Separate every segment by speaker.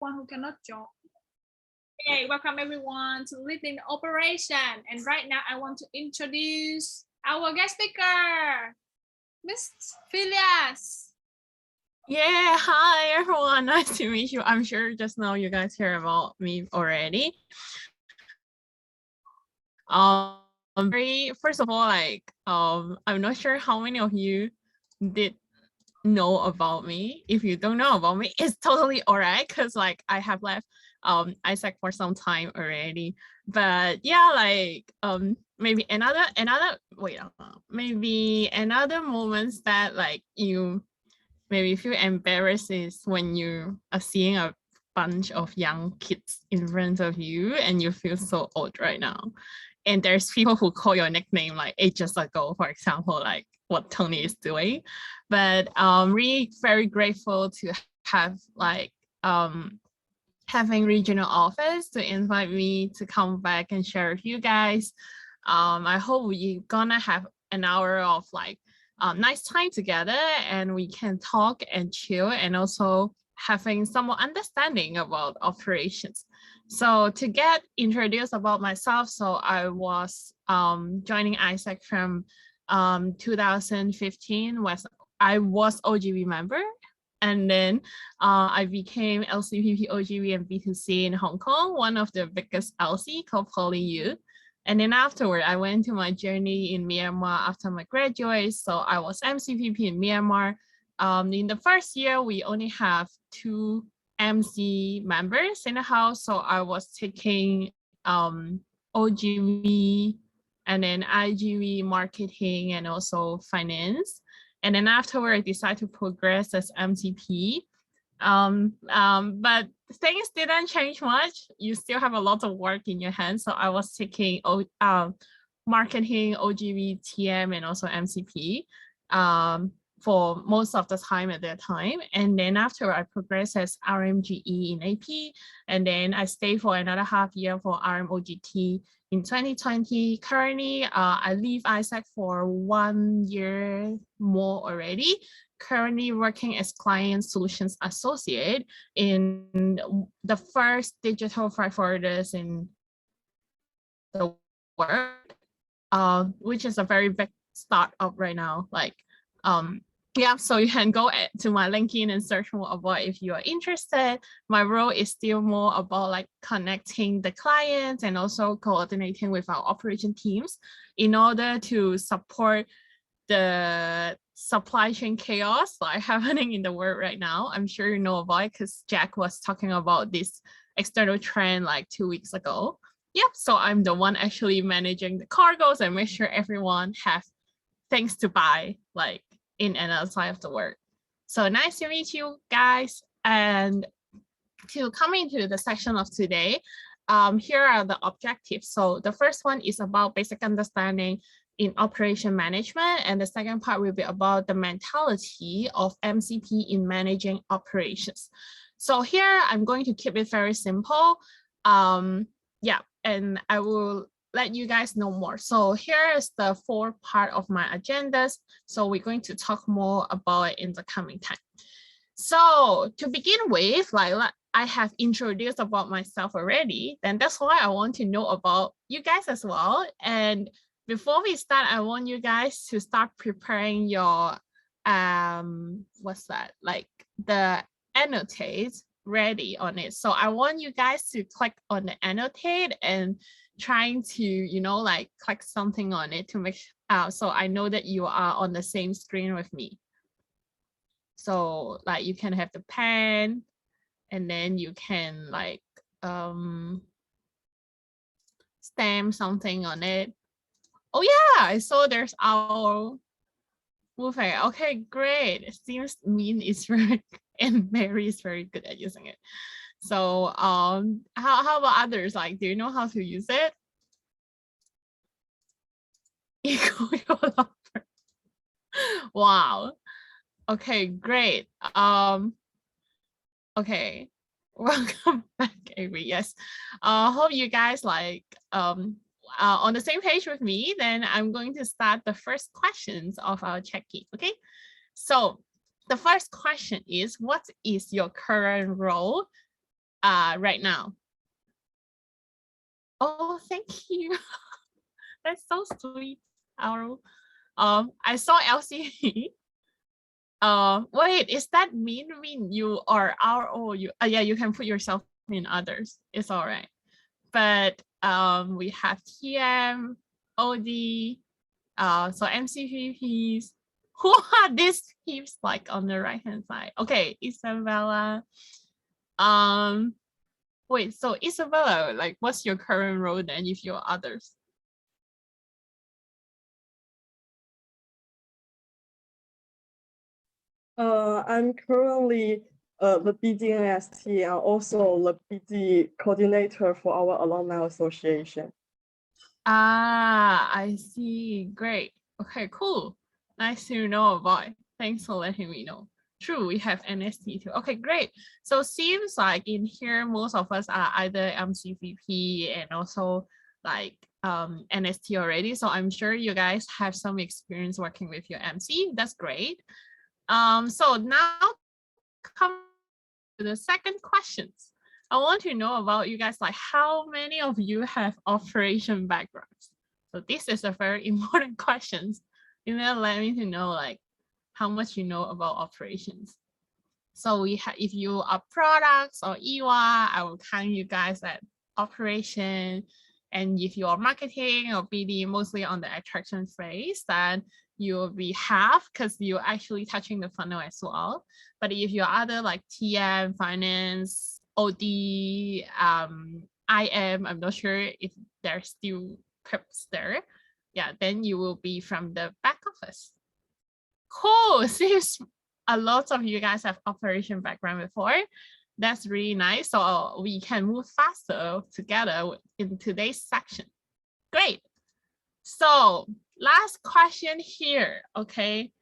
Speaker 1: one who cannot join. Okay, welcome everyone to Leading Operation. And right now I want to introduce our guest speaker, Miss Phileas.
Speaker 2: Yeah, hi everyone. Nice to meet you. I'm sure just now you guys hear about me already. First of all, I'm not sure how many of you did know about me. If you don't know about me, it's totally all right, because I have left ISAC for some time already. But yeah, maybe another moments that you maybe feel embarrassed is when you are seeing a bunch of young kids in front of you and you feel so old right now. And there's people who call your nickname like ages ago, for example, like what Tony is doing. But really very grateful to have having regional office to invite me to come back and share with you guys. I hope we're gonna have an hour of nice time together and we can talk and chill and also having some more understanding about operations. So to get introduced about myself, so I was joining ISAC from 2015 I was OGB member, and then I became LCP OGB and B2C in Hong Kong, one of the biggest LC called PolyU. And then afterward, I went to my journey in Myanmar after my graduate. So I was MCPP in Myanmar. In the first year, we only have 2 MC members in the house. So I was taking OGV and then IGV marketing and also finance. And then afterward, I decided to progress as MCP. But things didn't change much. You still have a lot of work in your hands. So I was taking marketing, OGV, TM, and also MCP for most of the time at that time. And then after I progressed as RMGE in AP, and then I stayed for another half year for RMOGT in 2020. Currently, I leave ISAC for 1 year more already. Currently working as Client Solutions Associate in the first digital freight forwarders in the world, which is a very big startup right now. Yeah, so you can go to my LinkedIn and search more about if you are interested. My role is still more about connecting the clients and also coordinating with our operation teams in order to support the supply chain chaos happening in the world right now. I'm sure you know about it because Jack was talking about this external trend 2 weeks ago. Yep, so I'm the one actually managing the cargoes and make sure everyone have things to buy in and outside of the world. So nice to meet you guys. And to come into the section of today, here are the objectives. So the first one is about basic understanding in operation management, and the second part will be about the mentality of MCP in managing operations. So here I'm going to keep it very simple. Yeah, and I will let you guys know more. So here is the 4 part of my agendas. So we're going to talk more about it in the coming time. So to begin with, I have introduced about myself already, then that's why I want to know about you guys as well. And before we start, I want you guys to start preparing your, the annotate ready on it. So I want you guys to click on the annotate and trying to, click something on it to make so I know that you are on the same screen with me. So you can have the pen and then you can stamp something on it. Oh yeah, I saw there's our movie. Okay, great. It seems Min is very and Mary is very good at using it. So how about others? Do you know how to use it? Wow. Okay, great. Okay. Welcome back, Avery. Yes. Hope you guys on the same page with me. Then I'm going to start the first questions of our check-in. Okay. So the first question is, what is your current role right now? Oh, thank you. That's so sweet, Aro. I saw LCP. Wait, is that mean you are RO? Yeah, you can put yourself in others. It's all right. But we have TM, OD, so MCPPs. Who are these peeps like on the right hand side? Okay, Isabella. Wait, so Isabella, like, what's your current role then if you're others?
Speaker 3: I'm currently the BDNST and also the BD coordinator for our alumni association.
Speaker 2: Ah, I see. Great. Okay, cool. Nice to know about it. Thanks for letting me know. True, we have NST too. Okay, great. So seems like in here, most of us are either MCVP and also like NST already. So I'm sure you guys have some experience working with your MC. That's great. So now come to the second questions. I want to know about you guys, like how many of you have operation backgrounds? So this is a very important question. You know, let me to know like how much you know about operations. So we have, if you are products or EWA, I will count you guys at operation. And if you are marketing or BD, mostly on the attraction phase, then you will be half because you're actually touching the funnel as well. But if you're other like TM, finance, OD, IM, I'm not sure if there's still perps there. Yeah, then you will be from the back office. Cool. Seems a lot of you guys have operation background before. That's really nice. So we can move faster together in today's section. Great. So last question here. Okay.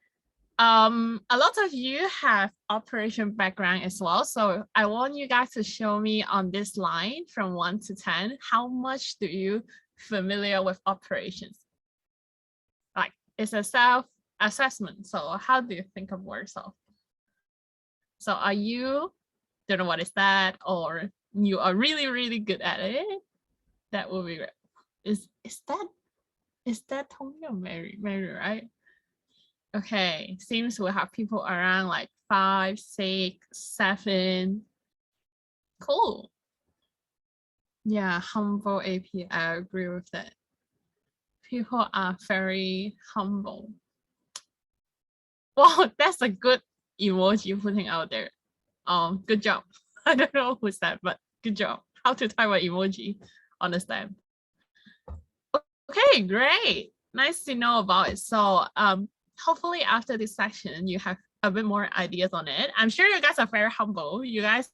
Speaker 2: A lot of you have operation background as well. So I want you guys to show me on this line from 1 to 10, how much do you familiar with operations? Like it's a self-assessment. So how do you think of yourself? So are you, don't know what is that, or you are really, really good at it? That would be great. Is that Tony or Mary? Mary, right? Okay, seems we have people around like 5, 6, 7. Cool. Yeah, humble AP, I agree with that. People are very humble. Wow, that's a good emoji putting out there. Good job. I don't know who's that, but good job. How to type an emoji on the stamp. Okay, great. Nice to know about it. So hopefully after this session, you have a bit more ideas on it. I'm sure you guys are very humble. You guys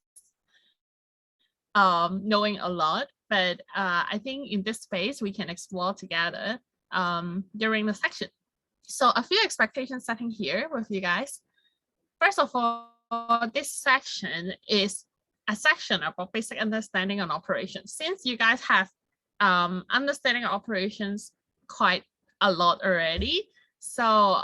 Speaker 2: knowing a lot, but I think in this space, we can explore together during the section. So a few expectations setting here with you guys. First of all, this section is a section about basic understanding on operations. Since you guys have understanding operations quite a lot already, so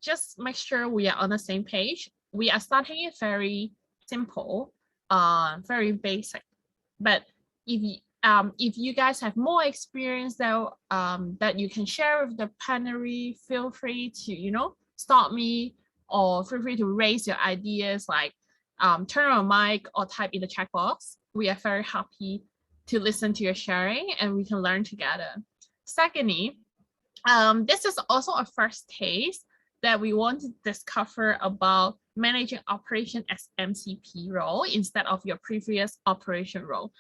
Speaker 2: just make sure we are on the same page. We are starting it very simple, very basic. But if you guys have more experience though, that you can share with the plenary, feel free to stop me, or feel free to raise your ideas, like turn on mic or type in the chat box. We are very happy to listen to your sharing and we can learn together. Secondly, this is also a first taste that we want to discover about managing operation as MCP role instead of your previous operation role.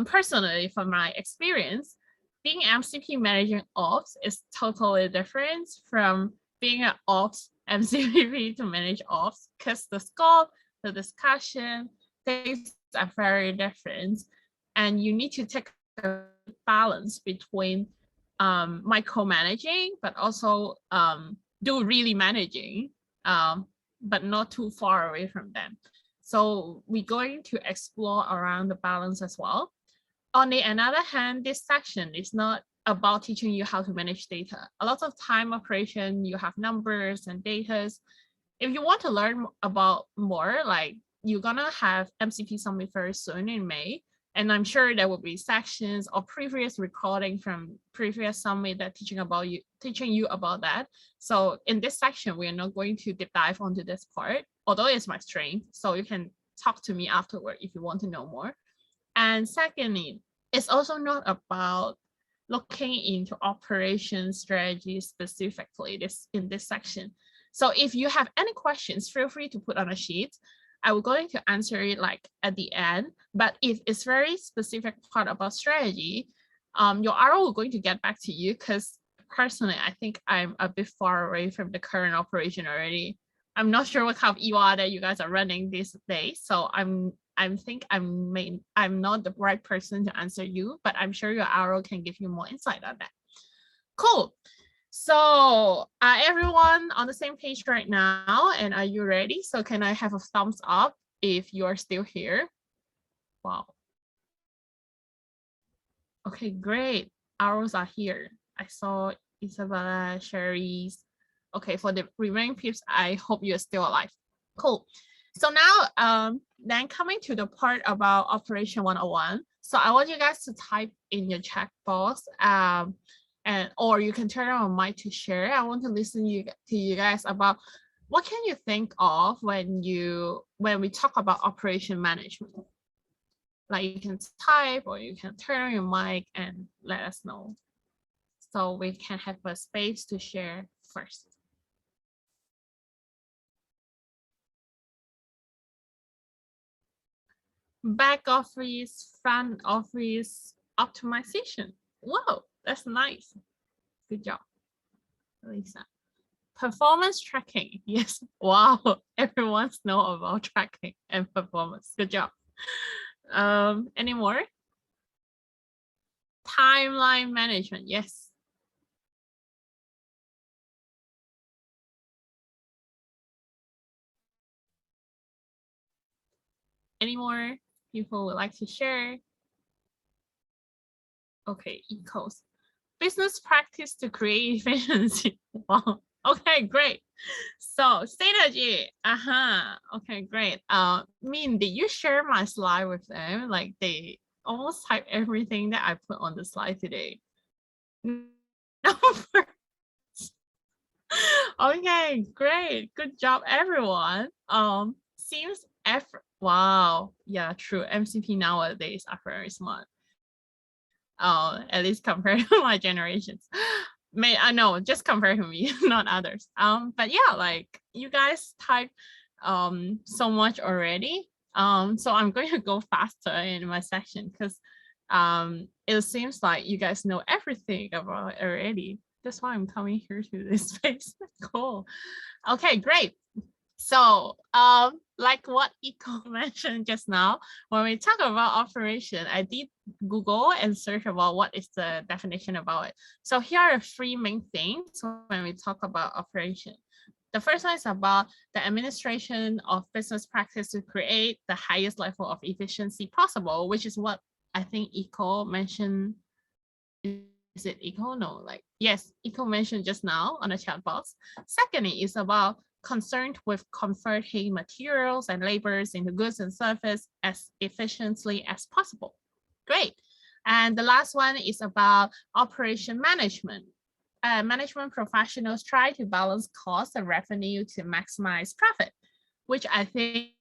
Speaker 2: Personally, from my experience, being MCP managing ops is totally different from being an ops MCP to manage ops, because the scope, the discussion, things are very different. And you need to take a balance between micromanaging, but also do really managing, but not too far away from them. So we're going to explore around the balance as well. On the other hand, this section is not about teaching you how to manage data. A lot of time operation, you have numbers and data. If you want to learn about more, like you're gonna have MCP Summit very soon in May. And I'm sure there will be sections or previous recording from previous summit that teaching you about that. So in this section, we are not going to deep dive onto this part, although it's my strength. So you can talk to me afterward if you want to know more. And secondly, it's also not about looking into operation strategy specifically in this section. So if you have any questions, feel free to put on a sheet. I will going to answer it like at the end, but if it's very specific part about strategy, your RO will going to get back to you, because personally, I think I'm a bit far away from the current operation already. I'm not sure what kind of EWA that you guys are running these days, so I'm not the right person to answer you, but I'm sure your RO can give you more insight on that. Cool. So everyone on the same page right now, and are you ready? So can I have a thumbs up if you are still here? Wow. Okay, great. Arrows are here. I saw Isabella, Sherry's. Okay, for the remaining peeps, I hope you're still alive. Cool. So now, then coming to the part about Operation 101. So I want you guys to type in your chat box, or you can turn on mic to share. I want to listen to you guys about what can you think of when we talk about operation management. Like you can type or you can turn on your mic and let us know, so we can have a space to share first. Back office, front office optimization. Whoa, that's nice. Good job, Lisa. Performance tracking. Yes. Wow. Everyone's know about tracking and performance. Good job. Any more? Timeline management. Yes. Any more people would like to share? Okay, ecos. Business practice to create efficiency. Wow. Okay, great. So synergy. Okay, great. Min, did you share my slide with them? Like they almost type everything that I put on the slide today. Okay, great. Good job, everyone. Seems effort. Wow. Yeah, true. MCP nowadays are very smart. At least compared to my generations. I know, just compared to me, not others. But yeah, like you guys type so much already. So I'm going to go faster in my section because it seems like you guys know everything about it already. That's why I'm coming here to this space. Cool. Okay, great. So like what Iko mentioned just now, when we talk about operation, I did Google and search about what is the definition about it. So here are 3 main things when we talk about operation. The first one is about the administration of business practice to create the highest level of efficiency possible, which is what I think Iko mentioned. Is it Iko? No, like, yes, Iko mentioned just now on the chat box. Secondly, is about concerned with converting materials and labors into goods and service as efficiently as possible. Great. And the last one is about operation management. Management professionals try to balance cost and revenue to maximize profit, which I think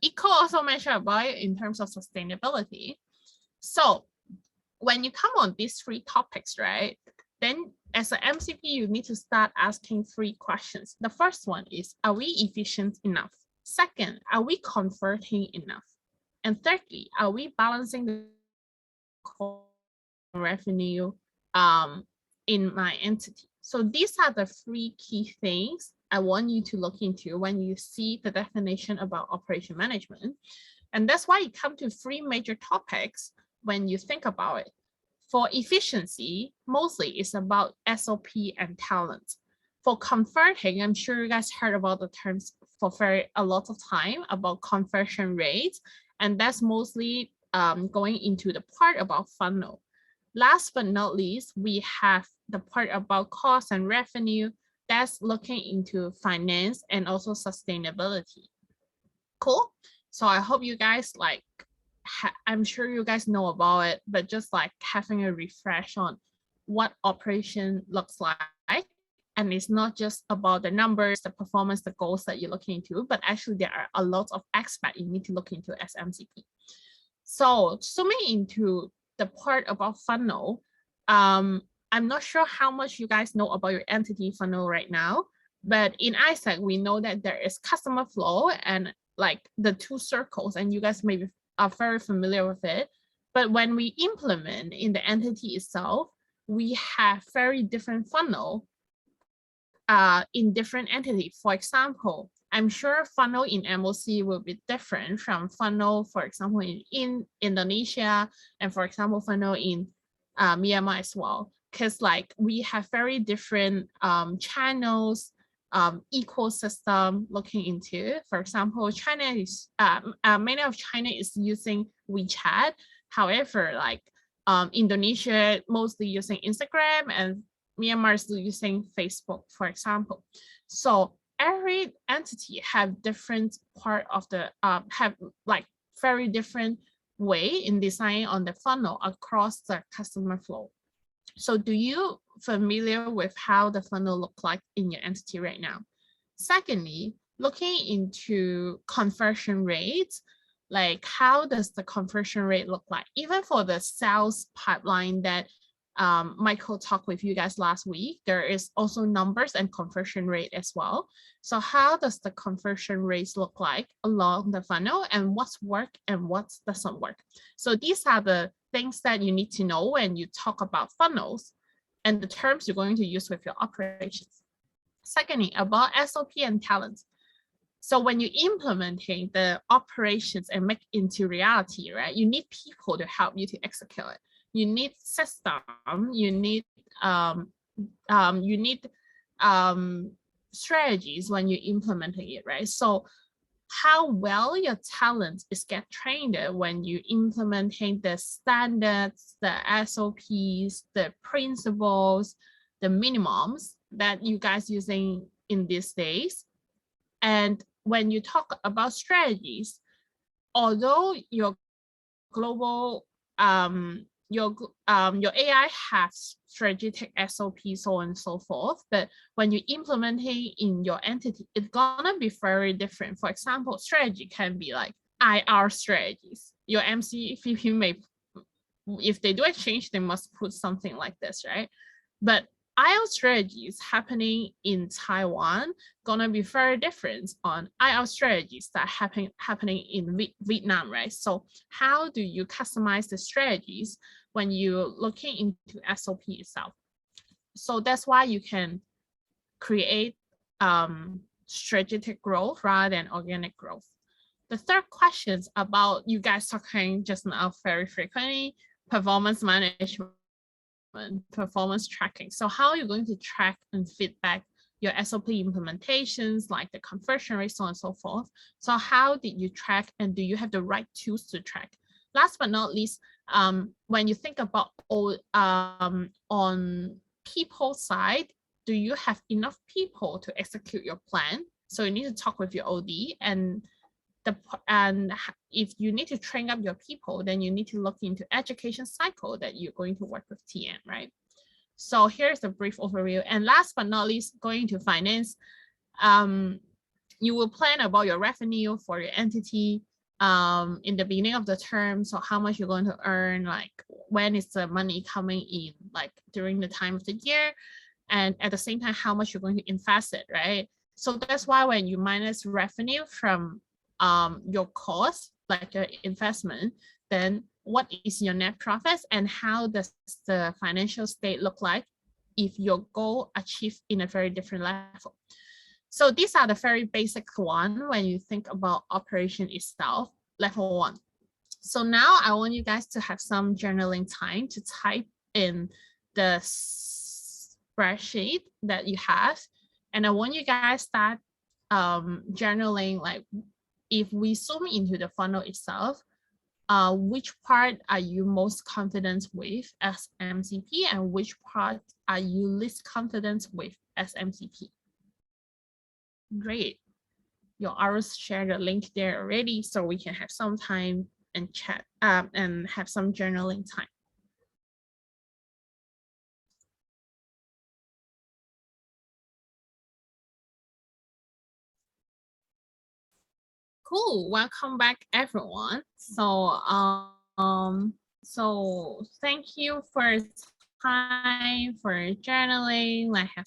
Speaker 2: Eco also mentioned about it in terms of sustainability. So when you come on these 3 topics, right, then as an MCP, you need to start asking 3 questions. The first one is, are we efficient enough? Second, are we converting enough? And thirdly, are we balancing the revenue in my entity? So these are the 3 key things I want you to look into when you see the definition about operation management. And that's why you come to 3 major topics when you think about it. For efficiency, mostly it's about SOP and talent. For converting, I'm sure you guys heard about the terms for a lot of time about conversion rates, and that's mostly going into the part about funnel. Last but not least, we have the part about cost and revenue, that's looking into finance and also sustainability. Cool. So I hope you guys like, I'm sure you guys know about it, but just like having a refresh on what operation looks like. And it's not just about the numbers, the performance, the goals that you're looking into, but actually there are a lot of aspects you need to look into as MCP. So zooming into the part about funnel, I'm not sure how much you guys know about your entity funnel right now, but in ISAC, we know that there is customer flow and like the two circles, and you guys maybe are very familiar with it. But when we implement in the entity itself, we have very different funnel in different entities. For example, I'm sure funnel in MOC will be different from funnel, for example, in Indonesia, and for example, funnel in Myanmar as well. Because like we have very different channels, ecosystem looking into. For example, China is many of China is using WeChat. However, like Indonesia mostly using Instagram, and Myanmar is using Facebook, for example. So every entity have different part of the have like very different way in designing on the funnel across the customer flow. So do you familiar with how the funnel look like in your entity right now? Secondly, looking into conversion rates, like how does the conversion rate look like? Even for the sales pipeline that Michael talked with you guys last week, there is also numbers and conversion rate as well. So how does the conversion rates look like along the funnel, and what's work and what doesn't work? So these are the things that you need to know when you talk about funnels and the terms you're going to use with your operations. Secondly, about SOP and talent. So when you're implementing the operations and make into reality, right, you need people to help you to execute it. You need system, you need strategies when you're implementing it, right? So how well your talent is get trained when you implementing the standards, the SOPs, the principles, the minimums that you guys using in these days. And when you talk about strategies, although your global your AI has strategic SOP, so on and so forth, but when you're implementing in your entity, it's gonna be very different. For example, strategy can be like IR strategies. Your MCP may, if they do a change, they must put something like this, right? But IL strategies happening in Taiwan gonna be very different on IL strategies that happening in Vietnam, right? So how do you customize the strategies when you're looking into SOP itself? So that's why you can create strategic growth rather than organic growth. The third question is about you guys talking just now very frequently, performance management, performance tracking. So how are you going to track and feedback your SOP implementations, like the conversion rate, so on and so forth? So how did you track, and do you have the right tools to track? Last but not least, when you think about on people side, do you have enough people to execute your plan? So you need to talk with your OD, and if you need to train up your people, then you need to look into education cycle that you're going to work with TN, right? So here's a brief overview. And last but not least, going to finance, you will plan about your revenue for your entity in the beginning of the term. So how much you're going to earn, like when is the money coming in, like during the time of the year, and at the same time, how much you're going to invest it, right? So that's why when you minus revenue from your cost, like your investment, then what is your net profits, and how does the financial state look like if your goal achieved in a very different level? So these are the very basic one when you think about operation itself, level one. So now I want you guys to have some journaling time to type in the spreadsheet that you have, and I want you guys start journaling, like if we zoom into the funnel itself, which part are you most confident with as MCP, and which part are you least confident with as MCP? Great. Your Iris shared the link there already, so we can have some time and chat and have some journaling time. Cool. Welcome back, everyone. So thank you for time for journaling. Like have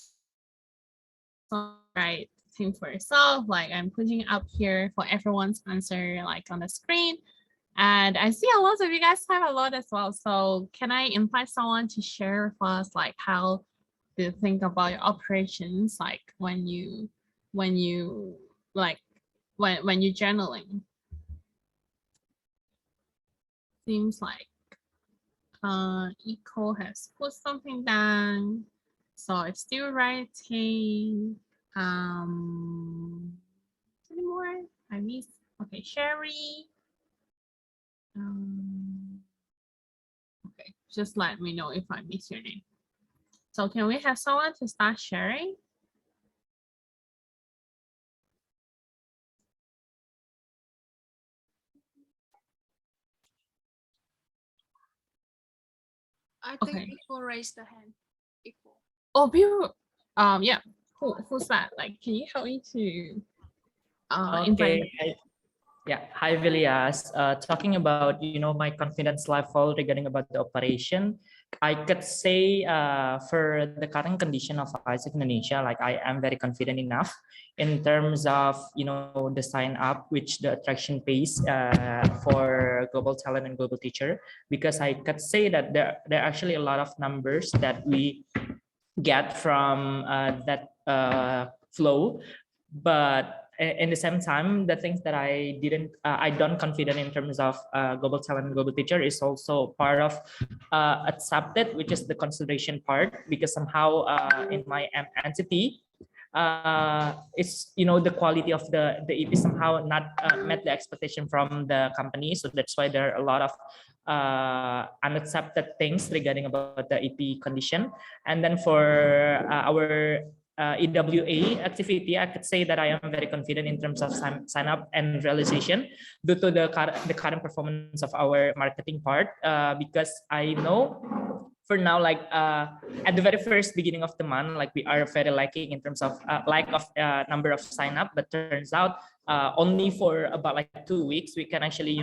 Speaker 2: some right thing for yourself. Like I'm putting up here for everyone's answer, like on the screen. And I see a lot of you guys have a lot as well. So can I invite someone to share with us, like how do you think about your operations, like when you like when you're journaling? Seems like Eco has put something down, so it's still writing. Anymore? I missed. Okay, Sherry. Okay, just let me know if I miss your name. So can we have someone to start sharing?
Speaker 1: I think
Speaker 2: Okay.
Speaker 1: people raised the hand. People.
Speaker 2: Oh, people. Yeah. Who's that? Like, can you help me to invite?
Speaker 4: Okay. Yeah. Hi, Vilias. Talking about my confidence level regarding about the operation, I could say for the current condition of ISEC Indonesia, like I am very confident enough in terms of the sign up, which the attraction pace for global talent and global teacher, because I could say that there are actually a lot of numbers that we get from that flow, but in the same time, the things that I don't confident in terms of global talent and global teacher is also part of accepted, which is the consideration part, because somehow in my entity, it's the quality of the EP somehow not met the expectation from the company, so that's why there are a lot of unaccepted things regarding about the EP condition. And then for our EWA activity, I could say that I am very confident in terms of sign up and realization due to the current performance of our marketing part, because I know for now, like at the very first beginning of the month, like we are very lacking in terms of lack of number of sign up, but turns out only for about like 2 weeks we can actually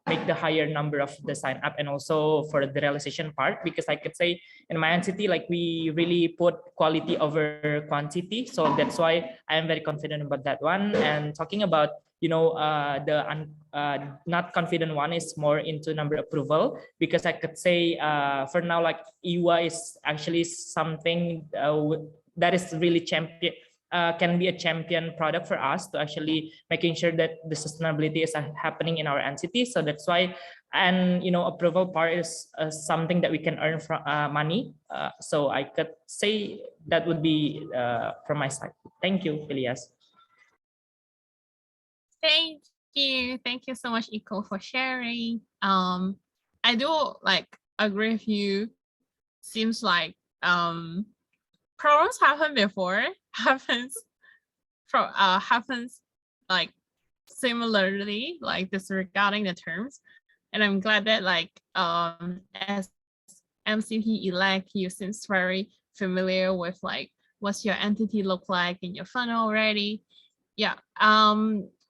Speaker 4: make the higher number of the sign up, and also for the realization part, because I could say in my entity, like we really put quality over quantity, so that's why I am very confident about that one. And talking about not confident one is more into number approval, because I could say for now, like EWA is actually something that is really champion, can be a champion product for us to actually making sure that the sustainability is happening in our entity. So that's why, and approval part is something that we can earn from money. So I could say that would be from my side. Thank you, Elias.
Speaker 2: Thank you so much, Eco, for sharing. I do like agree with you. Seems like problems happen before, happens like similarly, like disregarding the terms. And I'm glad that like as MCP elect, you seems very familiar with like what's your entity look like in your funnel already. Yeah.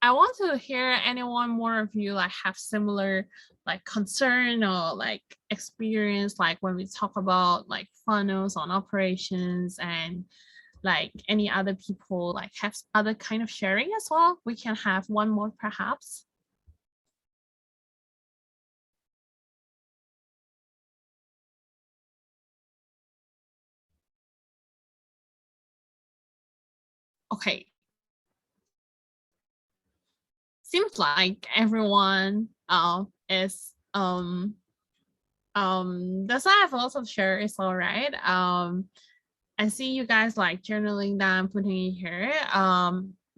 Speaker 2: I want to hear anyone more of you like have similar like concern or like experience, like when we talk about like funnels on operations, and like any other people like have other kind of sharing as well. We can have one more perhaps. Okay. Seems like everyone is does not have lots of share. It's all right. I see you guys like journaling down, putting it here.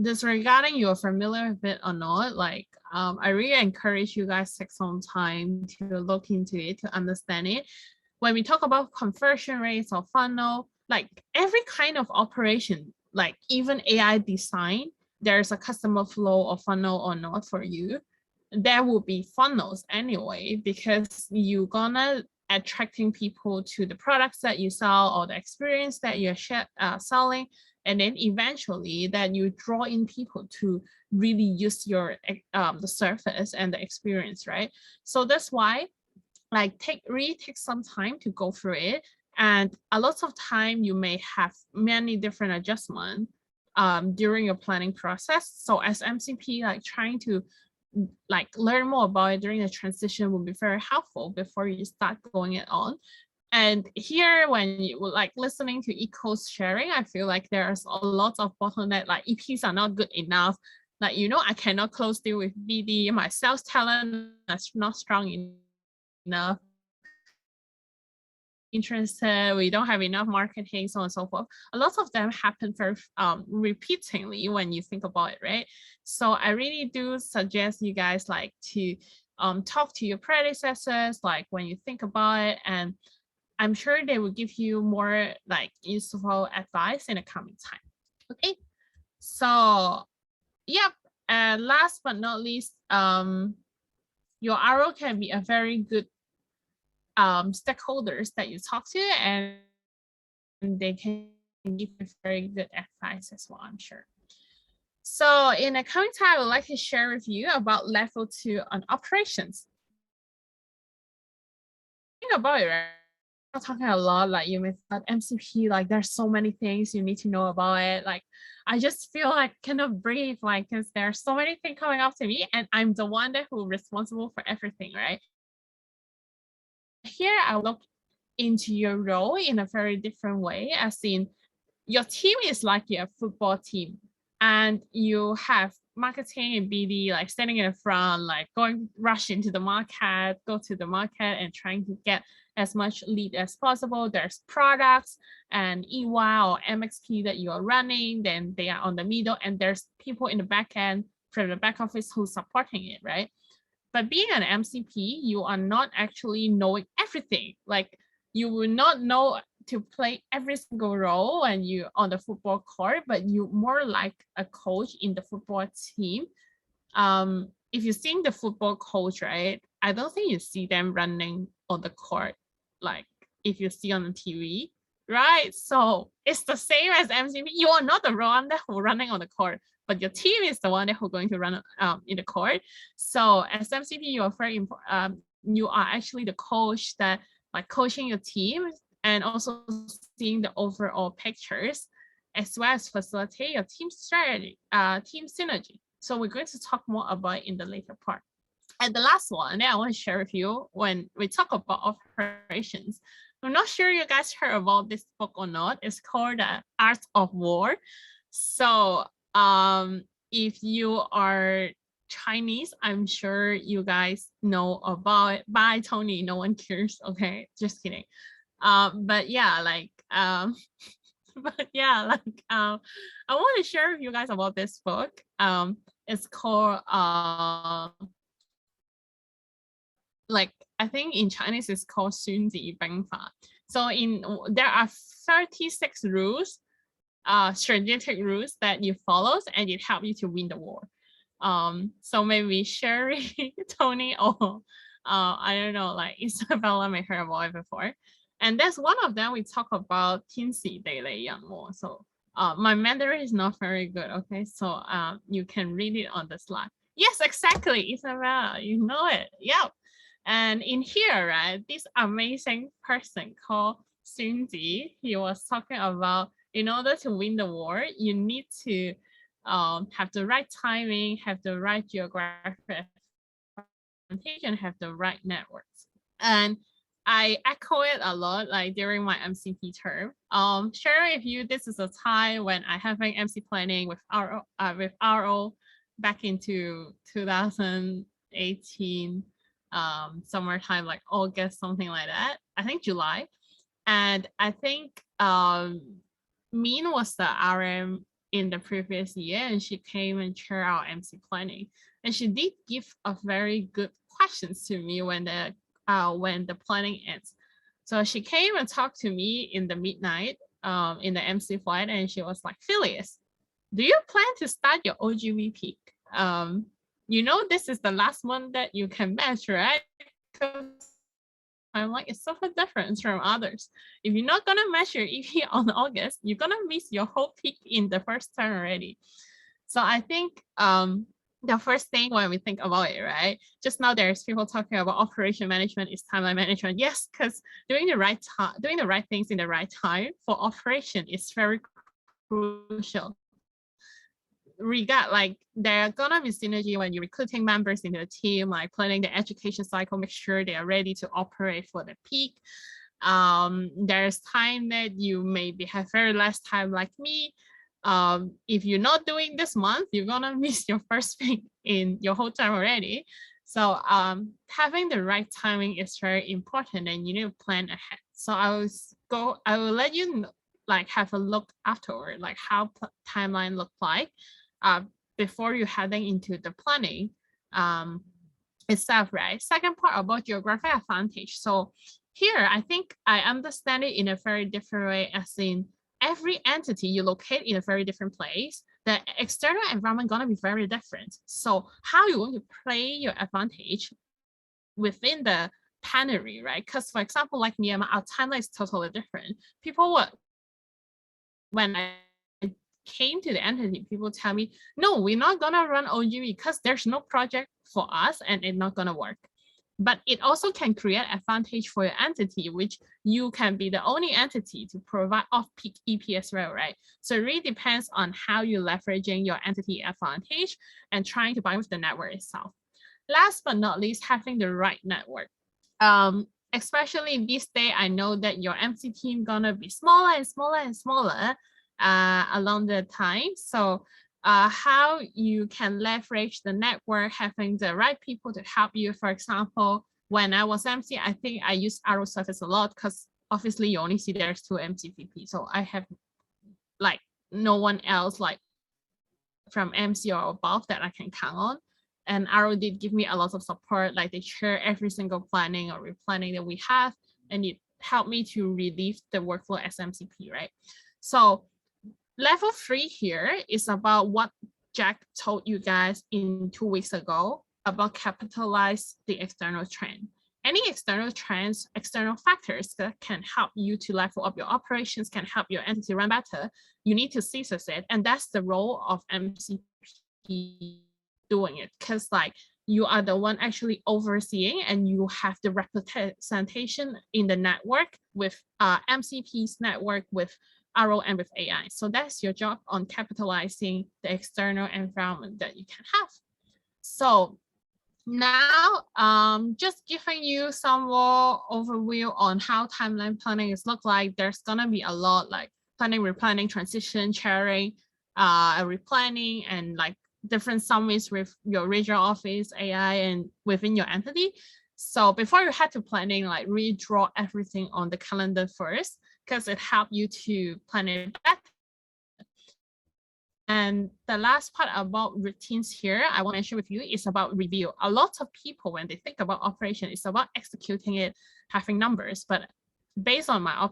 Speaker 2: Disregarding you're familiar with it or not, like I really encourage you guys take some time to look into it, to understand it. When we talk about conversion rates or funnel, like every kind of operation like even AI design, there's a customer flow or funnel or not for you. There will be funnels anyway, because you're gonna attracting people to the products that you sell or the experience that you're selling. And then eventually that you draw in people to really use your the service and the experience, right? So that's why like really take some time to go through it. And a lot of time you may have many different adjustments during your planning process. So as MCP, like trying to like learn more about it during the transition will be very helpful before you start going it on. And here, when you like listening to Eco's sharing, I feel like there's a lot of bottleneck, like EPs are not good enough. Like, you know, I cannot close deal with BD, my sales talent is not strong enough, interested, we don't have enough marketing, so on and so forth. A lot of them happen very repeatedly when you think about it, right? So I really do suggest you guys like to talk to your predecessors, like when you think about it, and I'm sure they will give you more like useful advice in the coming time. Okay, so yep, and last but not least, your RO can be a very good stakeholders that you talk to, and they can give you very good advice as well, I'm sure. So in the coming time, I would like to share with you about level 2 on operations. Think about it, right? I'm talking a lot, like you may thought MCP, like there's so many things you need to know about it. Like I just feel like cannot breathe, like because there's so many things coming up to me, and I'm the one that who's responsible for everything, right? Here I look into your role in a very different way, as in your team is like your football team, and you have marketing and BD like standing in the front, like rush into the market, go to the market and trying to get as much lead as possible. There's products and EY or MXP that you are running, then they are on the middle, and there's people in the back end from the back office who's supporting it, right? But being an MCP, you are not actually knowing everything. Like you will not know to play every single role when you on the football court, but you more like a coach in the football team. If you're seeing the football coach, right, I don't think you see them running on the court like if you see on the TV, right? So it's the same as MCP. You are not the one that who's running on the court, but your team is the one that who's going to run in the court. So as MCP, you are very important. You are actually the coach that like coaching your team and also seeing the overall pictures, as well as facilitate your team strategy, team synergy. So we're going to talk more about it in the later part. And the last one that I want to share with you when we talk about operations, I'm not sure you guys heard about this book or not. It's called The Art of War. So if you are Chinese, I'm sure you guys know about it. Bye, Tony. No one cares. Okay, just kidding. But yeah, like I want to share with you guys about this book. It's called like I think in Chinese it's called 孙子兵法. So there are 36 rules, strategic rules that you follow, and it helps you to win the war. So maybe Sherry, Tony, or I don't know, like Isabella may heard about it before. And that's one of them. We talk about 天时地利人和. So my Mandarin is not very good. Okay, so you can read it on the slide. Yes, exactly, Isabella. You know it. Yep. And in here, right, this amazing person called Xunzi, he was talking about in order to win the war, you need to have the right timing, have the right geographic advantage, have the right networks. And I echo it a lot, like during my MCP term. Sharing with you, this is a time when I having MC planning with RO back into 2018, summertime, like August, something like that. I think July. And I think Min was the RM in the previous year, and she came and chaired our MC planning. And she did give a very good questions to me when the planning ends. So she came and talked to me in the midnight in the MC flight, and she was like, Phyllis, do you plan to start your OGV peak? You know, this is the last one that you can measure, right? I'm like, it's so different from others. If you're not gonna measure EP on August, you're gonna miss your whole peak in the first term already. So I think the first thing when we think about it, right? Just now there's people talking about operation management is timeline management. Yes, because doing the right things in the right time for operation is very crucial. Like there are gonna be synergy when you're recruiting members into the team, like planning the education cycle, make sure they are ready to operate for the peak. There's time that you maybe have very less time like me. If you're not doing this month, you're gonna miss your first peak in your whole time already. So having the right timing is very important, and you need to plan ahead. So I will let you like have a look afterward, like how timeline look like before you're heading into the planning itself, right? Second part about geographic advantage. So here, I think I understand it in a very different way, as in every entity you locate in a very different place, the external environment gonna be very different. So how you want to play your advantage within the penury, right? Because for example, like Myanmar, our timeline is totally different. People would, when I came to the entity, people tell me, no, we're not gonna run OGV because there's no project for us and it's not gonna work. But it also can create advantage for your entity, which you can be the only entity to provide off-peak EP as well, right? So it really depends on how you're leveraging your entity advantage and trying to bind with the network itself. Last but not least, having the right network. Especially this day, I know that your MC team gonna be smaller and smaller and smaller along the time. So how you can leverage the network, having the right people to help you. For example, when I was MC, I think I used Arrow service a lot because obviously you only see there's 2 MCVP. So I have like no one else like from MC or above that I can count on. And Arrow did give me a lot of support, like they share every single planning or replanning that we have, and it helped me to relieve the workflow as MCP, right? So level 3 here is about what Jack told you guys in 2 weeks ago about capitalize the external trend. Any external trends, external factors that can help you to level up your operations, can help your entity run better, you need to seize it. And that's the role of MCP doing it, because like you are the one actually overseeing and you have the representation in the network with MCP's network with RO and with AI. So that's your job on capitalizing the external environment that you can have. So now, just giving you some more overview on how timeline planning is look like. There's gonna be a lot like planning, replanning, transition, sharing, replanning, and like different summits with your regional office, AI, and within your entity. So before you head to planning, like redraw everything on the calendar first, because it helps you to plan it better. And the last part about routines here, I want to share with you is about review. A lot of people, when they think about operation, it's about executing it, having numbers. But based on my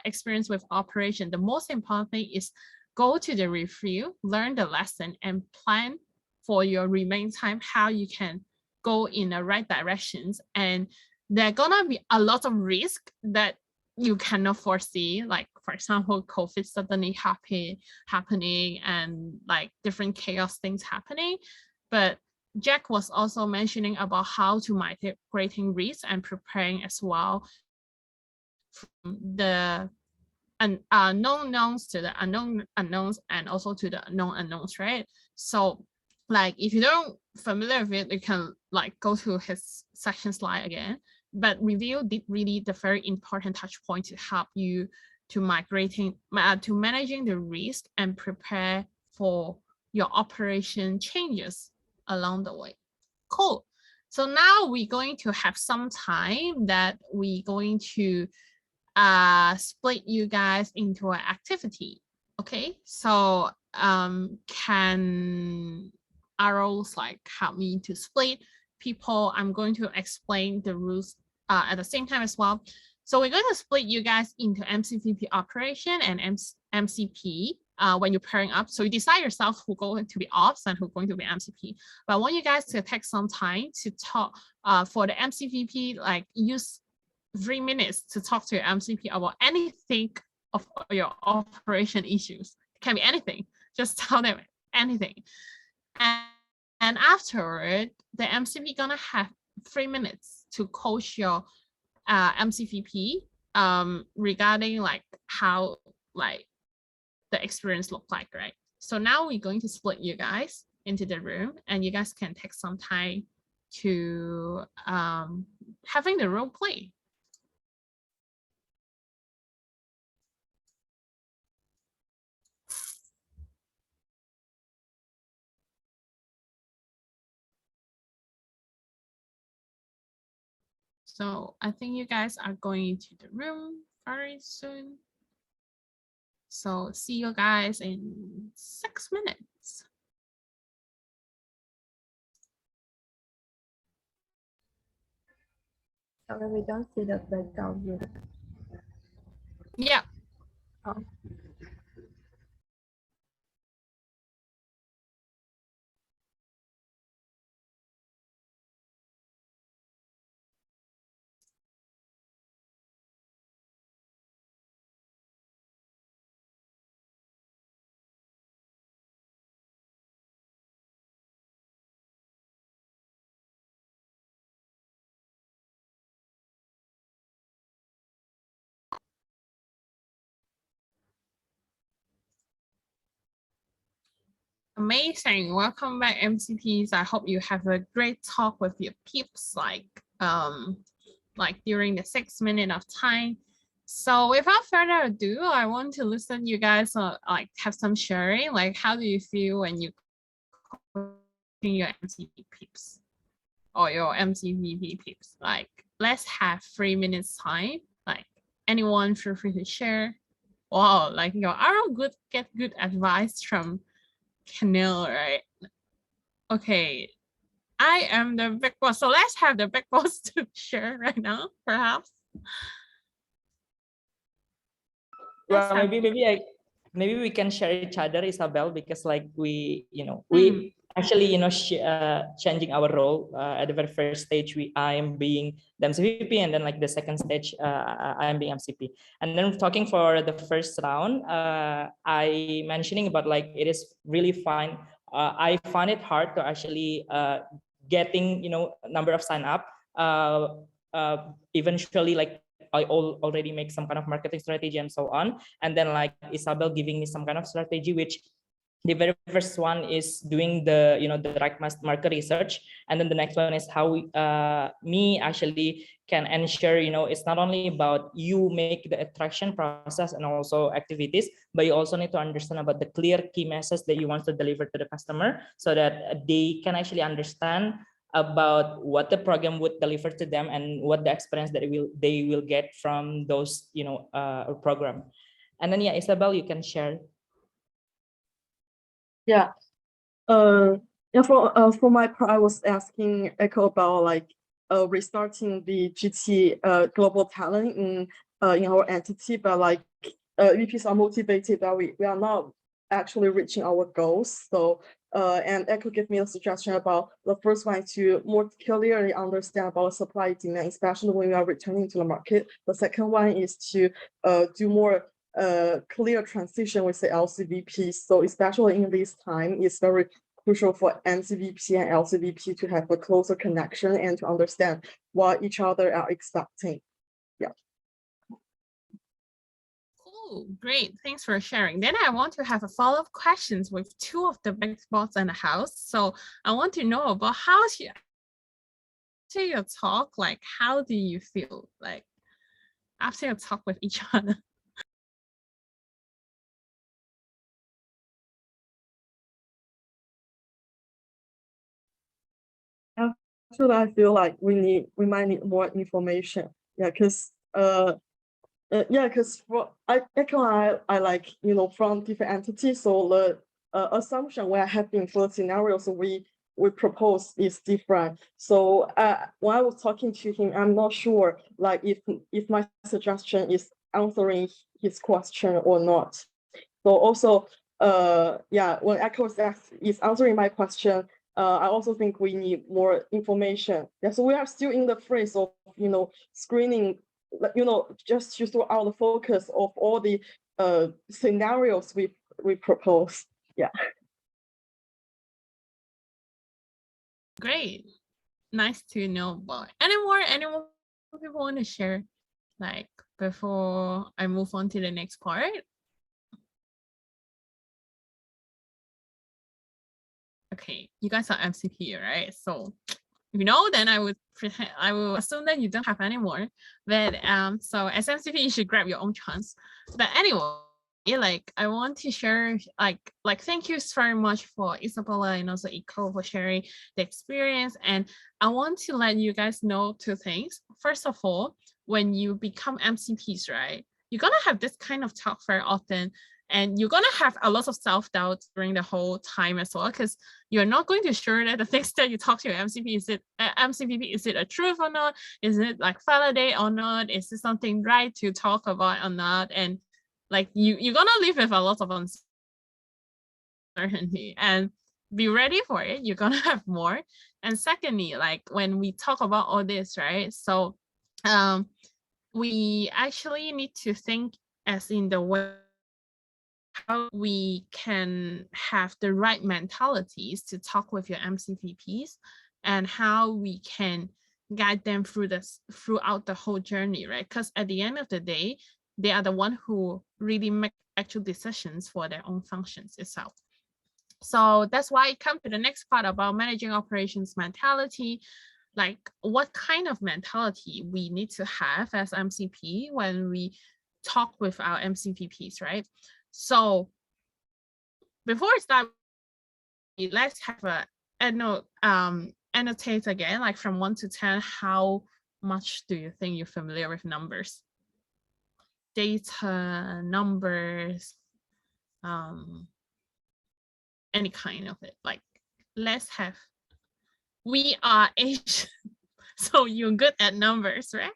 Speaker 2: experience with operation, the most important thing is go to the review, learn the lesson, and plan for your remaining time, how you can go in the right directions. And there are gonna be a lot of risk that you cannot foresee, like for example, COVID suddenly happening and like different chaos things happening. But Jack was also mentioning about how to mitigating risk and preparing as well from the known knowns to the unknown unknowns and also to the known unknowns, right? So like if you don't familiar with it, you can like go to his section slide again. But review did really the very important touch point to help you to managing the risk and prepare for your operation changes along the way. Cool. So now we're going to have some time that we're going to split you guys into an activity. Okay, so can arrows like help me to split people? I'm going to explain the rules at the same time as well. So we're going to split you guys into MCVP operation and MCP when you're pairing up. So you decide yourself who's going to be ops and who's going to be MCP. But I want you guys to take some time to talk for the MCVP, like use 3 minutes to talk to your MCP about anything of your operation issues. It can be anything. Just tell them anything. And afterward, the MCP gonna have 3 minutes to coach your MCVP regarding like how like the experience look like, right? So now we're going to split you guys into the room, and you guys can take some time to having the role play. So I think you guys are going into the room very soon. So see you guys in 6 minutes.
Speaker 5: Sorry, we don't see the breakdown room.
Speaker 2: Yeah.
Speaker 5: Oh.
Speaker 2: Amazing. Welcome back, MCPs. I hope you have a great talk with your peeps like during the 6 minutes of time. So without further ado, I want to listen you guys like have some sharing. Like how do you feel when you coaching your MCP peeps or your MCVP peeps? Like let's have 3 minutes time. Like anyone feel free to share. Wow, like your get good advice from Canal, right? Okay, I am the big boss. So let's have the big boss to share right now, perhaps.
Speaker 4: Well, maybe we can share each other, Isabel, because like we actually changing our role at the very first stage. I am being the MCVP, and then like the second stage I am being MCP. And then talking for the first round, I mentioning about like it is really fine. I find it hard to actually getting number of sign up. Eventually like I already make some kind of marketing strategy and so on, and then like Isabel giving me some kind of strategy, which the very first one is doing the the right market research, and then the next one is how me actually can ensure it's not only about you make the attraction process and also activities, but you also need to understand about the clear key message that you want to deliver to the customer so that they can actually understand about what the program would deliver to them and what the experience that they will get from those program. And then yeah, Isabel, you can share.
Speaker 3: Yeah. Yeah, for my part, I was asking Echo about like restarting the GT global talent in our entity, but like VPs are motivated that we are not actually reaching our goals. So and Echo gave me a suggestion about the first one to more clearly understand about supply demand, especially when we are returning to the market. The second one is to do more clear transition with the LCVP. So especially in this time, it's very crucial for MCVP and LCVP to have a closer connection and to understand what each other are expecting. Yeah.
Speaker 2: Cool, great. Thanks for sharing. Then I want to have a follow-up questions with two of the big boss in the house. So I want to know about after your talk, like how do you feel like after your talk with each other?
Speaker 3: Actually, I feel like we might need more information. Yeah, because because for I like from different entities. So the assumption we are having for the scenario, so we we propose is different. So when I was talking to him, I'm not sure like if my suggestion is answering his question or not. So also, yeah, when Echo is answering my question, I also think we need more information. Yeah, so we are still in the phase of, screening, just to throw out the focus of all the scenarios we propose. Yeah.
Speaker 2: Great. Nice to know about. Any more people want to share, like, before I move on to the next part? Okay, you guys are MCP, right? So if you know, then I will assume that you don't have any more. But so as MCP, you should grab your own chance. But anyway, like I want to share, like thank you very much for Isabella and also Eco for sharing the experience. And I want to let you guys know two things. First of all, when you become MCPs, right, you're gonna have this kind of talk very often. And you're gonna have a lot of self-doubt during the whole time as well, because you're not going to sure that the things that you talk to your MCP, is it a truth or not? Is it like validate or not? Is this something right to talk about or not? And like you're gonna live with a lot of uncertainty, and be ready for it. You're gonna have more. And secondly, like when we talk about all this, right? So we actually need to think as in the way how we can have the right mentalities to talk with your MCPPs, and how we can guide them throughout the whole journey, right? Because at the end of the day, they are the one who really make actual decisions for their own functions itself. So that's why I come to the next part about managing operations mentality, like what kind of mentality we need to have as MCP when we talk with our MCPPs, right? So before I start, let's have a annotate again, like from 1 to 10, how much do you think you're familiar with numbers? Data, numbers, any kind of it. Like, let's have, we are Asian, so you're good at numbers, right?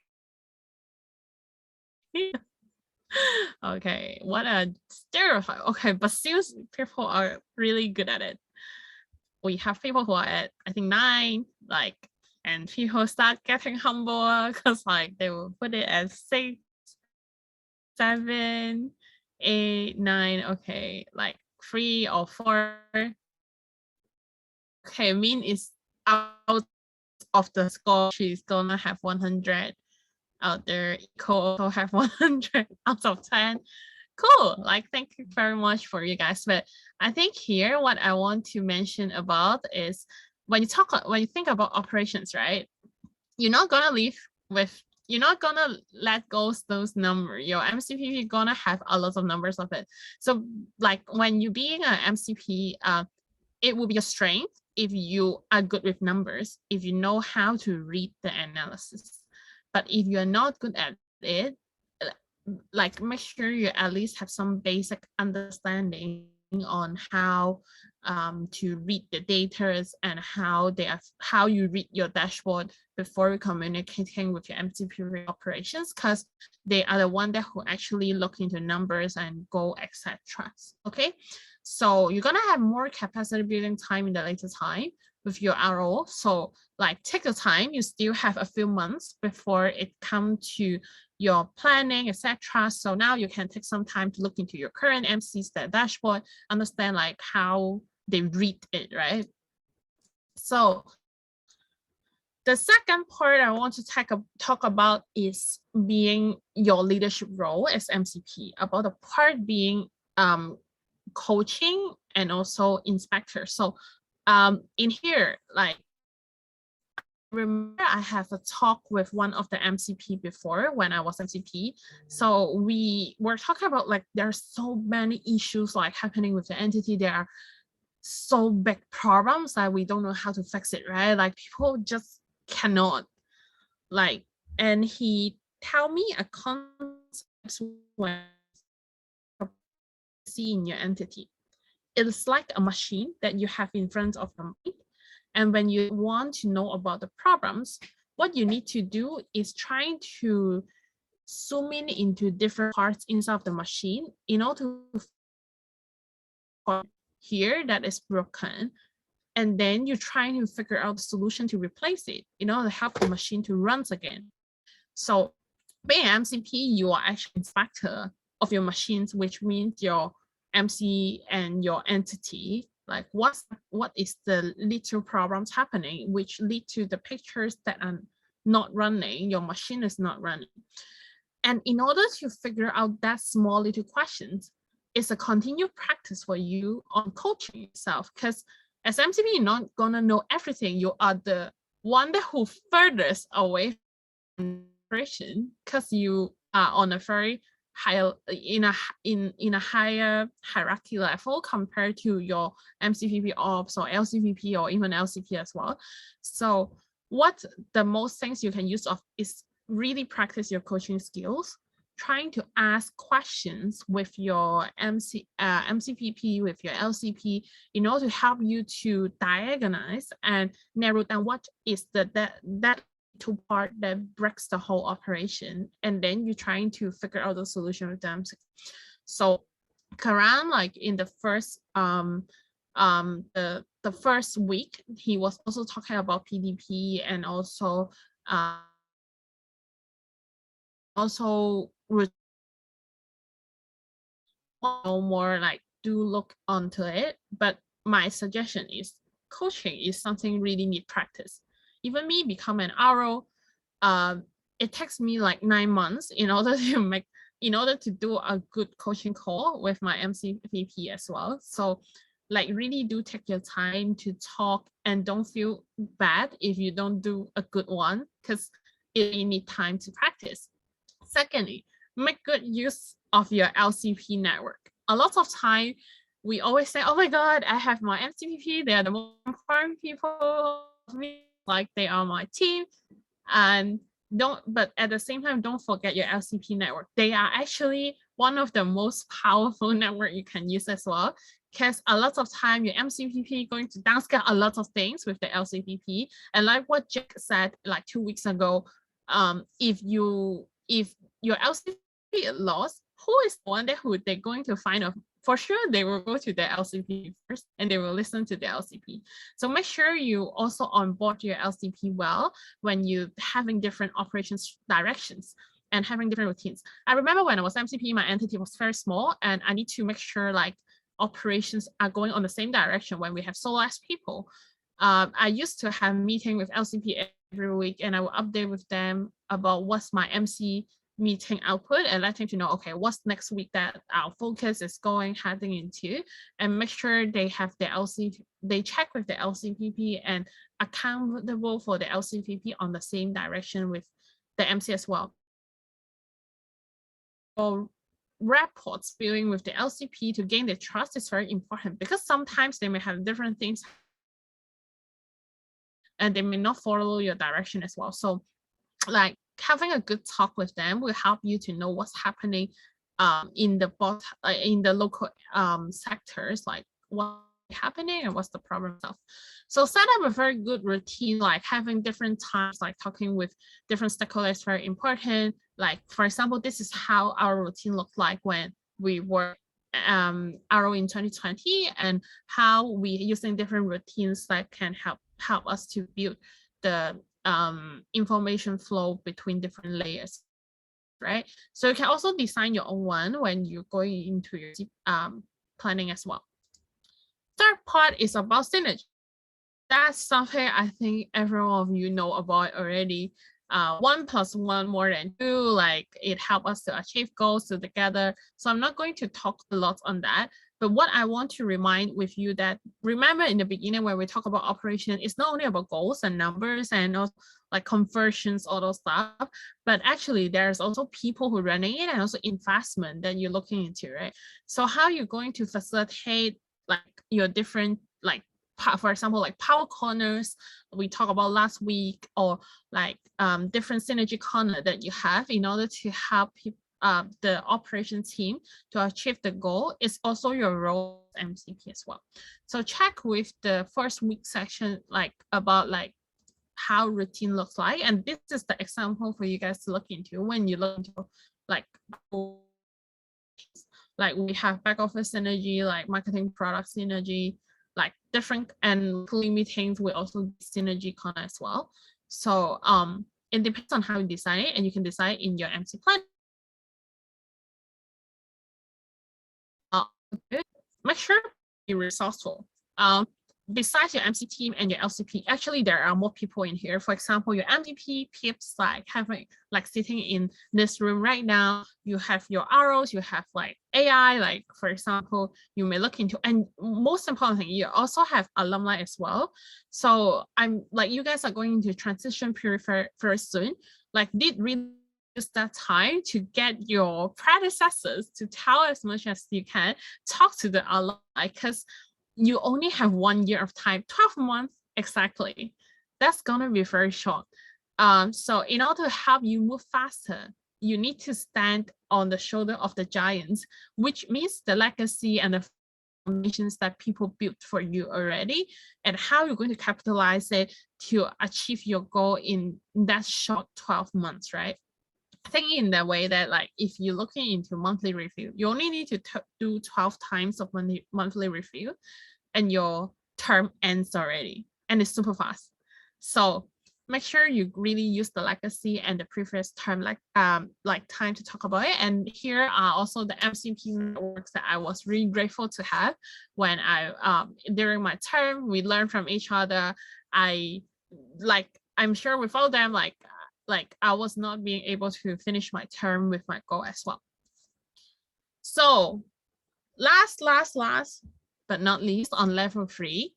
Speaker 2: Okay, what a stereotype. Okay, but seriously, people are really good at it. We have people who are at, I think, 9, like, and people start getting humble because like they will put it as 6, 7, 8, 9. Okay, like 3 or 4. Okay, Min is out of the score. She's gonna have 100 out there. Eco also have 100 out of 10. Cool. Like, thank you very much for you guys. But I think here what I want to mention about is when you think about operations, right? You're not gonna you're not gonna let go those numbers. Your MCP, you're gonna have a lot of numbers of it. So like when you being an MCP, it will be a strength if you are good with numbers, if you know how to read the analysis. But if you're not good at it, like make sure you at least have some basic understanding on how to read the data and how you read your dashboard before communicating with your MCP operations, because they are the one that who actually look into numbers and go, etc. Okay, so you're gonna have more capacity building time in the later time with your RO. So like take your time, you still have a few months before it come to your planning, etc. So now you can take some time to look into your current MC's dashboard, understand like how they read it, right? So the second part I want to talk about is being your leadership role as MCP, about the part being coaching and also inspector. So in here, like, remember I have a talk with one of the MCP before when I was MCP. So we were talking about like there are so many issues like happening with the entity. There are so big problems that we don't know how to fix it, right? Like people just cannot, like, and he tell me a concept when see in your entity. It's like a machine that you have in front of your mind, And when you want to know about the problems, what you need to do is trying to zoom in into different parts inside of the machine in order to here that is broken. And then you're trying to figure out the solution to replace it in order to help the machine to run again. So being an MCP, you are actually inspector of your machines, which means your MC and your entity, like what is the little problems happening, which lead to the pictures that are not running, your machine is not running. And in order to figure out that small little questions, it's a continued practice for you on coaching yourself, because as MCP, you're not gonna know everything. You are the one that who furthest away from operation, because you are on a very high in a higher hierarchy level compared to your MCPP ops or LCPP or even LCP as well. So what the most things you can use of is really practice your coaching skills, trying to ask questions with your MCPP, with your LCP, in order to help you to diagnose and narrow down what is that two part that breaks the whole operation, and then you're trying to figure out the solution with them. So Karan, like in the first the first week, he was also talking about PDP and also more like do look onto it. But my suggestion is coaching is something really need practice. Even me become an RO, it takes me like 9 months in order to do a good coaching call with my MCPP as well. So like really do take your time to talk and don't feel bad if you don't do a good one, because you need time to practice. Secondly, make good use of your LCP network. A lot of time we always say, oh my God, I have my MCPP, they're the most important people, like they are my team. And but at the same time, don't forget your LCP network. They are actually one of the most powerful network you can use as well, because a lot of time your MCPP going to downscale a lot of things with the LCPP. And like what Jack said like 2 weeks ago, if your LCP lost, who is the one that they're going to find out? For sure, they will go to the LCP first and they will listen to the LCP. So make sure you also onboard your LCP well when you're having different operations directions and having different routines. I remember when I was MCP, my entity was very small and I need to make sure like operations are going on the same direction when we have so less people. I used to have a meeting with LCP every week and I will update with them about what's my MC meeting output and let them to know, okay, what's next week that our focus is heading into, and make sure they have the LCP, they check with the LCPP and accountable for the LCPP on the same direction with the MC as well. So reports building with the LCP to gain the trust is very important, because sometimes they may have different things and they may not follow your direction as well. So like having a good talk with them will help you to know what's happening in the local sectors, like what's happening and what's the problem itself. So set up a very good routine, like having different times, like talking with different stakeholders is very important. Like for example, this is how our routine looked like when we were RO in 2020, and how we using different routines that can help us to build the information flow between different layers, right? So you can also design your own one when you're going into your planning as well. Third part is about synergy. That's something I think every one of you know about already. 1 + 1 more than 2, like it helps us to achieve goals together. So I'm not going to talk a lot on that. But what I want to remind with you that, remember in the beginning when we talk about operation, it's not only about goals and numbers and also like conversions, all those stuff, but actually there's also people who are running it and also investment that you're looking into, right? So how you're going to facilitate like your different, like for example, like power corners we talked about last week, or like different synergy corner that you have in order to help the operation team to achieve the goal is also your role as MCP as well. So check with the first week section about how routine looks like, and this is the example for you guys to look into when you look into we have back office synergy, like marketing product synergy, like different, and weekly meetings will also synergy con as well. So it depends on how you design it, and you can design in your MC plan. Make sure you're resourceful. Besides your MC team and your LCP, actually there are more people in here. For example, your MVP peeps sitting in this room right now. You have your ROs, you have AI, for example, you may look into, and most importantly, you also have alumni as well. So you guys are going into transition period very soon. Did really use that time to get your predecessors to tell as much as you can, talk to the alumni, because you only have 1 year of time, 12 months exactly. That's gonna be very short. So in order to help you move faster, you need to stand on the shoulder of the giants, which means the legacy and the foundations that people built for you already, and how you're going to capitalize it to achieve your goal in that short 12 months, right? Thinking in that way that if you're looking into monthly review, you only need to do 12 times of monthly review and your term ends already, and it's super fast. So make sure you really use the legacy and the previous term time to talk about it. And here are also the MCP networks that I was really grateful to have when during my term. We learned from each other. I'm sure without them, I was not being able to finish my term with my goal as well. So last but not least, on level 3,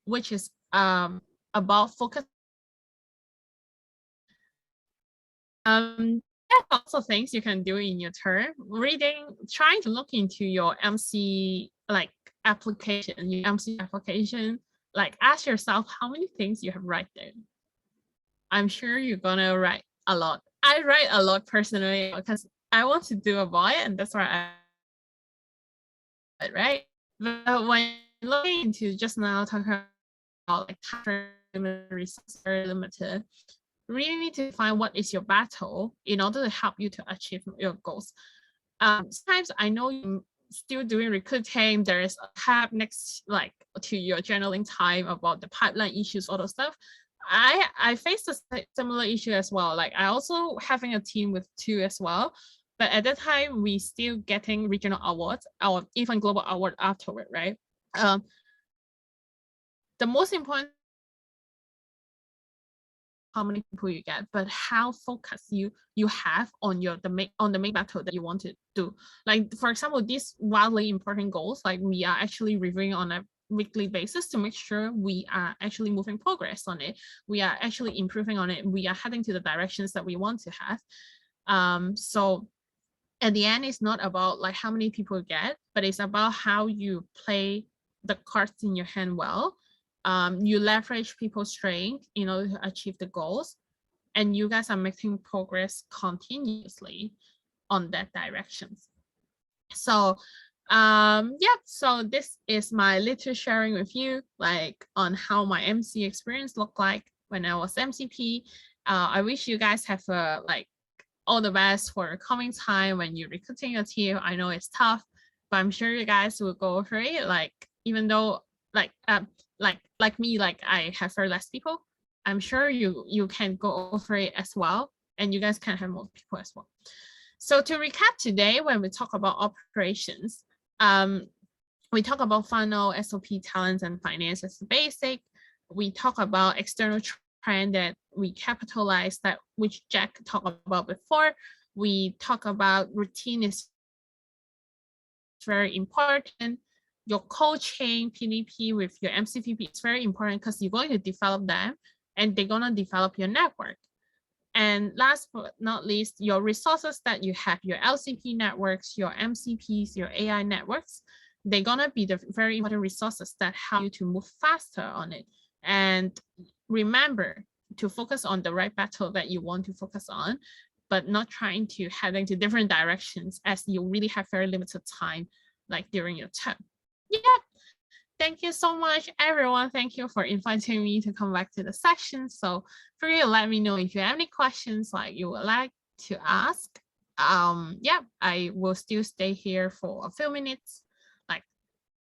Speaker 2: which is about focus. There's lots of things you can do in your term. Reading, trying to look into your MC application, your MC application. Ask yourself how many things you have write there. I'm sure you're gonna write a lot. I write a lot personally because I want to do a boy, and that's why right. But when looking into just now talking about resources very limited, really need to find what is your battle in order to help you to achieve your goals. Sometimes I know you're still doing recruiting. There is a tab next to your journaling time about the pipeline issues, all those stuff. I faced a similar issue as well. I also having a team with 2 as well. But at that time, we still getting regional awards or even global award afterward, right? The most important, how many people you get, but how focused you have on the main battle that you want to do. For example, these wildly important goals, we are actually reviewing on a weekly basis to make sure we are actually moving progress on it. We are actually improving on it. We are heading to the directions that we want to have. So at the end, it's not about how many people get, but it's about how you play the cards in your hand well. You leverage people's strength in order to achieve the goals, and you guys are making progress continuously on that direction. So so this is my little sharing with you on how my MC experience looked like when I was MCP. I wish you guys have all the best for the coming time when you're recruiting a team. I know it's tough, but I'm sure you guys will go over it. Even though like me, I have very less people, I'm sure you can go over it as well, and you guys can have more people as well. So to recap today, when we talk about operations, we talk about funnel, SOP talents, and finance as basic. We talk about external trend that we capitalize, that which Jack talked about before. We talk about routine is very important. Your coaching PDP with your MCPP is very important because you're going to develop them and they're going to develop your network. And last but not least, your resources that you have, your LCP networks, your MCPs, your AI networks, they're going to be the very important resources that help you to move faster on it. And remember to focus on the right battle that you want to focus on. but not trying to head into different directions as you really have very limited time, like during your term. Yeah. Thank you so much, everyone. Thank you for inviting me to come back to the section. So for you, let me know if you have any questions like you would like to ask. Yeah, I will still stay here for a few minutes, like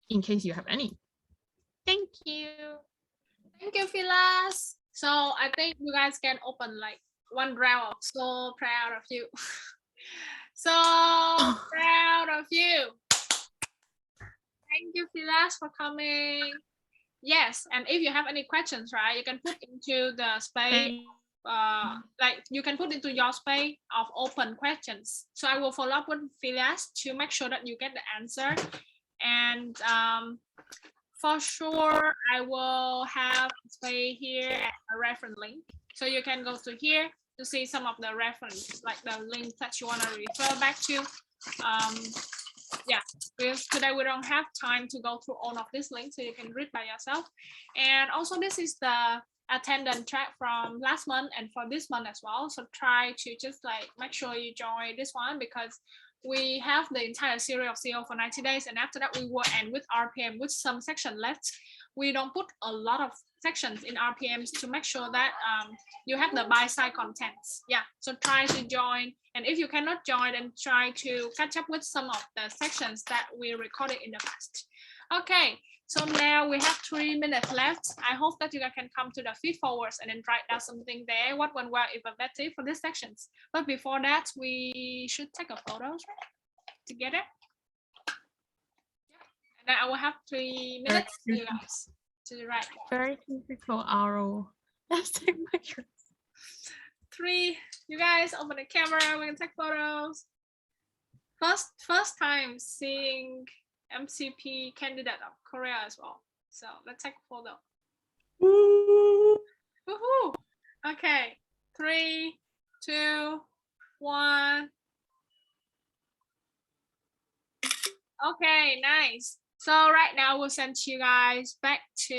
Speaker 2: in case you have any. Thank you.
Speaker 1: Thank you, Philas. So I think you guys can open like one round. So proud of you. So proud of you. Thank you, Philas, for coming. Yes, and if you have any questions, right, you can put into the space. Like you can put into your space of open questions. So I will follow up with Philas to make sure that you get the answer. And for sure, I will have space here at a reference link. So you can go to here to see some of the reference, like the links that you want to refer back to. Yeah, because today we don't have time to go through all of these links, so you can read by yourself. And also this is the attendance track from last month and for this month as well. So try to just like make sure you join this one, because we have the entire series of CO for 90 days. And after that, we will end with RPM with some section left. We don't put a lot of sections in RPMs to make sure that you have the buy-side contents. Yeah, so try to join. And if you cannot join, then try to catch up with some of the sections that we recorded in the past. Okay, so now we have 3 minutes left. I hope that you guys can come to the feed forwards and then write down something there. What went well, effective for these sections. But before that, we should take a photos together. And then I will have 3 minutes for you guys to write.
Speaker 2: Very typical RO. Let's take pictures.
Speaker 1: 3, you guys open the camera, we can take photos. First time seeing MCP candidate of Korea as well. So let's take a photo. Woohoo! Okay, 3, 2, 1. Okay, nice. So right now we'll send you guys back to